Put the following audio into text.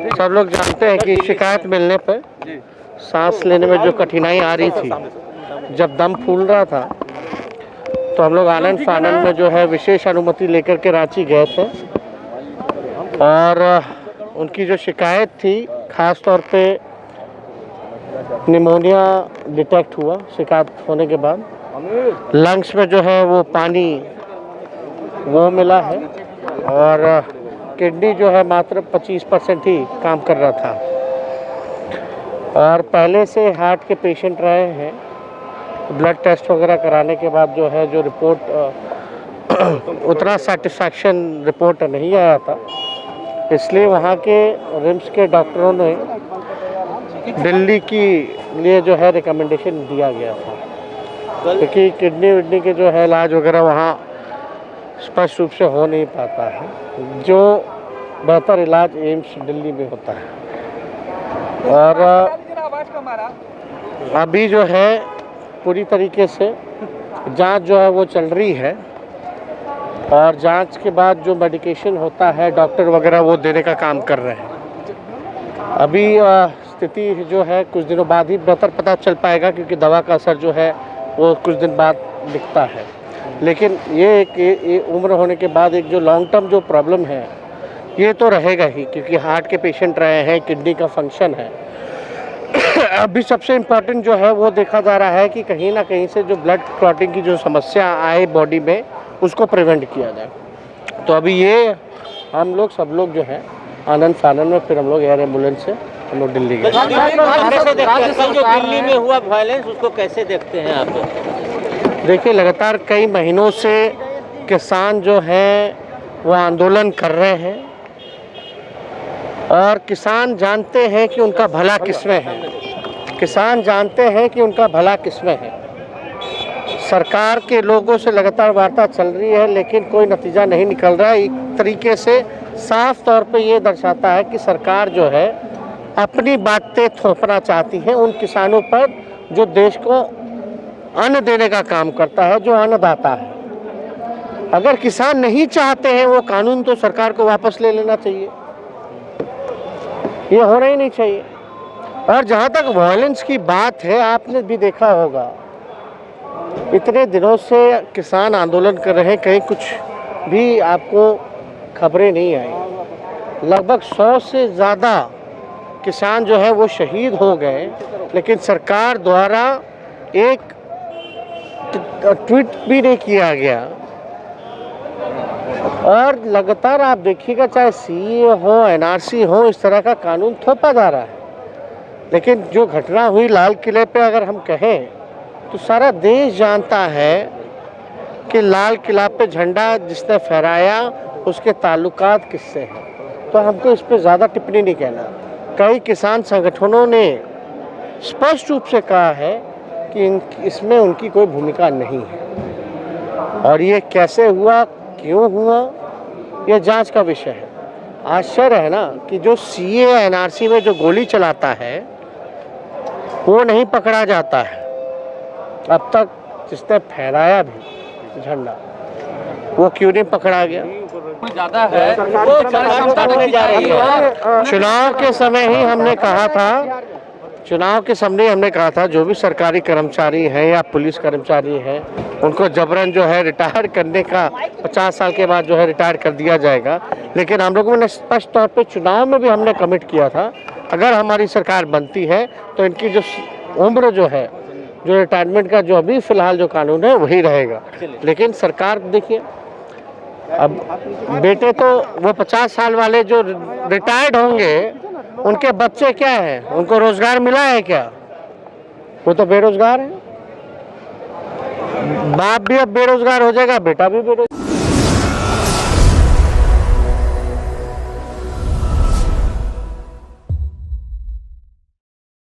सब लोग जानते हैं कि शिकायत मिलने पर सांस लेने में जो कठिनाई आ रही थी, जब दम फूल रहा था, तो हम लोग आनंद फानन में जो है विशेष अनुमति लेकर के रांची गए थे। और उनकी जो शिकायत थी, ख़ास तौर पे निमोनिया डिटेक्ट हुआ शिकायत होने के बाद। लंग्स में जो है वो पानी वो मिला है और किडनी जो है मात्र 25% ही काम कर रहा था। और पहले से हार्ट के पेशेंट रहे हैं, ब्लड टेस्ट वगैरह कराने के बाद जो है जो रिपोर्ट उतना सेटिस्फैक्शन रिपोर्ट नहीं आया था, इसलिए वहाँ के रिम्स के डॉक्टरों ने दिल्ली की लिए जो है रिकमेंडेशन दिया गया था, क्योंकि किडनी विडनी के जो है इलाज वगैरह वहाँ स्पष्ट रूप से हो नहीं पाता है, जो बेहतर इलाज एम्स दिल्ली में होता है। और अभी जो है पूरी तरीके से जांच जो है वो चल रही है और जांच के बाद जो मेडिकेशन होता है डॉक्टर वगैरह वो देने का काम कर रहे हैं। अभी स्थिति जो है कुछ दिनों बाद ही बेहतर पता चल पाएगा, क्योंकि दवा का असर जो है वो कुछ दिन बाद दिखता है। लेकिन ये उम्र होने के बाद एक जो लॉन्ग टर्म जो प्रॉब्लम है ये तो रहेगा ही, क्योंकि हार्ट के पेशेंट रहे हैं, किडनी का फंक्शन है। अभी सबसे इम्पोर्टेंट जो है वो देखा जा रहा है कि कहीं ना कहीं से जो ब्लड क्लॉटिंग की जो समस्या आए बॉडी में, उसको प्रिवेंट किया जाए। तो अभी ये हम लोग सब लोग जो है आनंद फानन में, फिर हम लोग एयर एम्बुलेंस से हम लोग दिल्ली गए। जो दिल्ली में हुआ वायलेंस, उसको कैसे देखते हैं आप? देखिए, लगातार कई महीनों से किसान जो हैं वो आंदोलन कर रहे हैं और किसान जानते हैं कि उनका भला किसमें है। किसान जानते हैं कि उनका भला किसमें है। सरकार के लोगों से लगातार वार्ता चल रही है, लेकिन कोई नतीजा नहीं निकल रहा है। एक तरीके से साफ तौर पे ये दर्शाता है कि सरकार जो है अपनी बातें थोपना चाहती है उन किसानों पर जो देश को अन्न देने का काम करता है, जो अन्नदाता है। अगर किसान नहीं चाहते हैं वो कानून, तो सरकार को वापस ले लेना चाहिए, ये होना ही नहीं चाहिए। और जहाँ तक वायलेंस की बात है, आपने भी देखा होगा इतने दिनों से किसान आंदोलन कर रहे हैं, कहीं कुछ भी आपको खबरें नहीं आई। लगभग 100 से ज़्यादा किसान जो है वो शहीद हो गए, लेकिन सरकार द्वारा एक ट्वीट भी नहीं किया गया। और लगातार आप देखिएगा, चाहे सीए हो, एनआरसी हो, इस तरह का कानून थोपा जा रहा है। लेकिन जो घटना हुई लाल किले पे, अगर हम कहें तो सारा देश जानता है कि लाल किला पे झंडा जिसने फहराया उसके ताल्लुकात किससे हैं। तो हमको इस पे ज़्यादा टिप्पणी नहीं कहना। कई किसान संगठनों ने स्पष्ट रूप से कहा है कि इसमें उनकी कोई भूमिका नहीं है। और ये कैसे हुआ, क्यों हुआ, यह जांच का विषय है। आश्चर्य है ना कि जो सीए एनआरसी में जो गोली चलाता है वो नहीं पकड़ा जाता है। अब तक जिसने फहराया भी झंडा, वो क्यों नहीं पकड़ा गया? ज़्यादा है वो जा रही है। चुनाव के समय ही हमने कहा था, जो भी सरकारी कर्मचारी हैं या पुलिस कर्मचारी हैं, उनको जबरन जो है रिटायर करने का 50 साल के बाद जो है रिटायर कर दिया जाएगा। लेकिन हम लोगों ने स्पष्ट तौर पे चुनाव में भी हमने कमिट किया था, अगर हमारी सरकार बनती है तो इनकी जो उम्र जो है, जो रिटायरमेंट का जो अभी फ़िलहाल जो कानून है वही रहेगा। लेकिन सरकार देखिए, अब बेटे तो वो 50 साल वाले जो रिटायर्ड होंगे, उनके बच्चे क्या हैं, उनको रोजगार मिला है क्या? वो तो बेरोजगार है। बाप भी अब बेरोजगार हो जाएगा, बेटा भी बेरोजगार।